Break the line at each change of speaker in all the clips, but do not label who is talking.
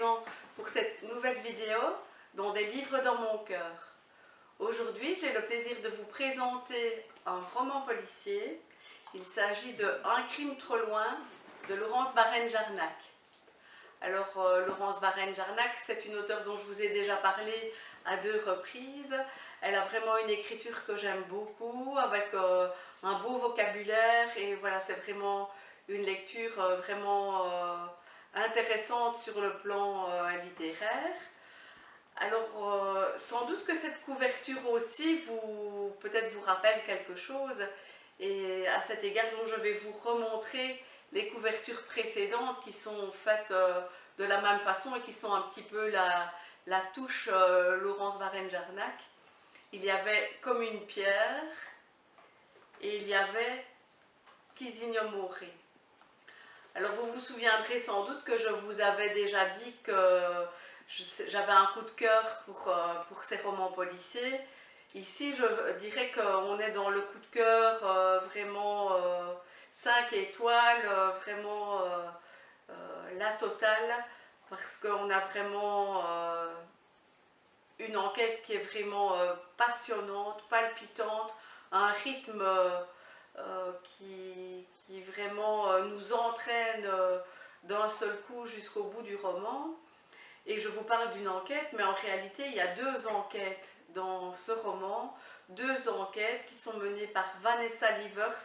présent pour cette nouvelle vidéo dans des livres dans mon cœur. Aujourd'hui, j'ai le plaisir de vous présenter un roman policier. Il s'agit de Un crime trop loin de Laurence Varenne-Jarnac. Alors, Laurence Varenne-Jarnac, c'est une auteure dont je vous ai déjà parlé à 2 reprises. Elle a vraiment une écriture que j'aime beaucoup, avec un beau vocabulaire, et voilà, c'est vraiment une lecture vraiment intéressante sur le plan littéraire. Alors, sans doute que cette couverture aussi peut-être vous rappelle quelque chose, et à cet égard, donc, je vais vous remontrer les couvertures précédentes qui sont faites de la même façon et qui sont un petit peu la touche Laurence Varenne-Jarnac. Il y avait Comme une pierre et il y avait Chisigno-Moré. Alors vous vous souviendrez sans doute que je vous avais déjà dit que j'avais un coup de cœur pour ces romans policiers. Ici, je dirais qu'on est dans le coup de cœur vraiment 5 étoiles, vraiment la totale, parce qu'on a vraiment une enquête qui est vraiment passionnante, palpitante, un rythme qui vraiment nous entraîne d'un seul coup jusqu'au bout du roman. Et je vous parle d'une enquête, mais en réalité, il y a 2 enquêtes dans ce roman, 2 enquêtes qui sont menées par Vanessa Livers,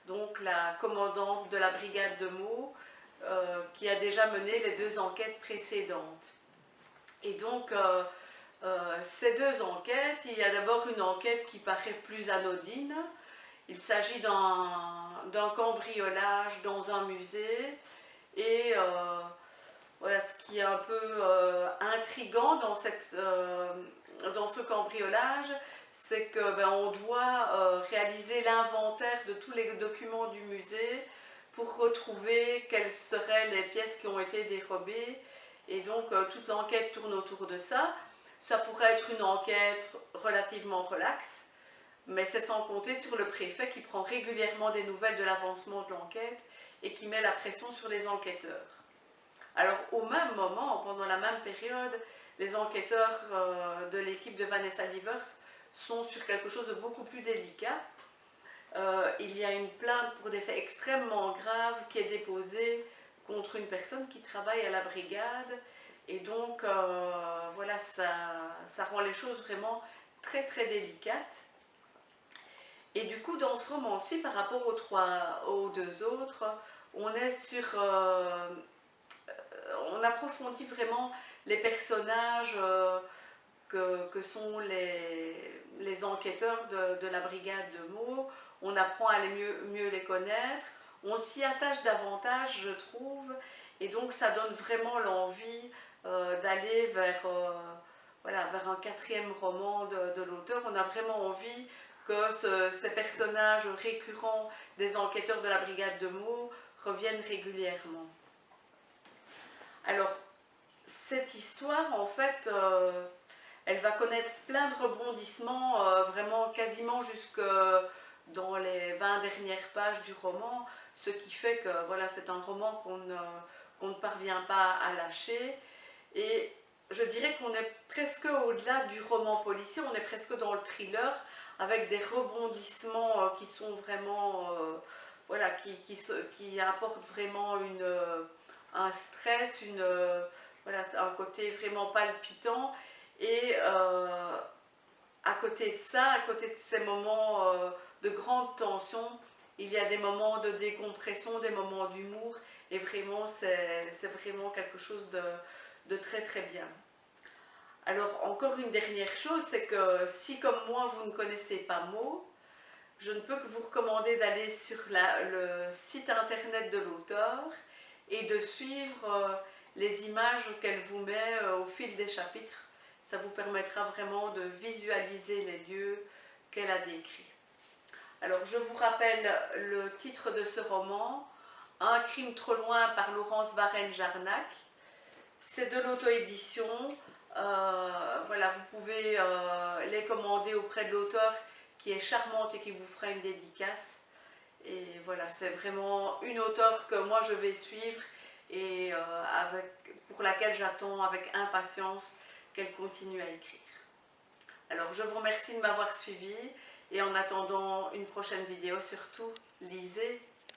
donc la commandante de la brigade de Meaux, qui a déjà mené les 2 enquêtes précédentes. Et donc, ces 2 enquêtes, il y a d'abord une enquête qui paraît plus anodine. Il s'agit d'un cambriolage dans un musée, et voilà, ce qui est un peu intriguant dans ce cambriolage, c'est que on doit réaliser l'inventaire de tous les documents du musée pour retrouver quelles seraient les pièces qui ont été dérobées, et donc toute l'enquête tourne autour de ça. Ça pourrait être une enquête relativement relaxe, mais c'est sans compter sur le préfet qui prend régulièrement des nouvelles de l'avancement de l'enquête et qui met la pression sur les enquêteurs. Alors au même moment, pendant la même période, les enquêteurs de l'équipe de Vanessa Livers sont sur quelque chose de beaucoup plus délicat. Il y a une plainte pour des faits extrêmement graves qui est déposée contre une personne qui travaille à la brigade, et donc voilà, ça rend les choses vraiment très très délicates. Et du coup, dans ce roman-ci, par rapport aux 2 autres, on est sur on approfondit vraiment les personnages que sont les enquêteurs de la brigade de Meaux. On apprend à mieux les connaître, on s'y attache davantage, je trouve, et donc ça donne vraiment l'envie d'aller voilà, vers un 4e roman de l'auteur. On a vraiment envie que ces personnages récurrents des enquêteurs de la brigade de Meaux reviennent régulièrement. Alors, cette histoire, en fait, elle va connaître plein de rebondissements, vraiment quasiment jusque dans les 20 dernières pages du roman, ce qui fait que voilà, c'est un roman qu'on ne parvient pas à lâcher. Et je dirais qu'on est presque au-delà du roman policier, on est presque dans le thriller, avec des rebondissements qui sont vraiment, voilà, qui apportent vraiment un stress, voilà, un côté vraiment palpitant. Et à côté de ça, à côté de ces moments de grande tension, il y a des moments de décompression, des moments d'humour, et vraiment c'est vraiment quelque chose de très très bien. Alors encore une dernière chose, c'est que si comme moi vous ne connaissez pas Meaux, je ne peux que vous recommander d'aller sur le site internet de l'auteur et de suivre les images qu'elle vous met au fil des chapitres. Ça vous permettra vraiment de visualiser les lieux qu'elle a décrits. Alors je vous rappelle le titre de ce roman, Un crime trop loin par Laurence Varenne-Jarnac. C'est de l'auto-édition. Voilà, vous pouvez les commander auprès de l'auteur, qui est charmante et qui vous fera une dédicace. Et voilà, c'est vraiment une auteure que moi je vais suivre et pour laquelle j'attends avec impatience qu'elle continue à écrire. Alors je vous remercie de m'avoir suivi et en attendant une prochaine vidéo, surtout lisez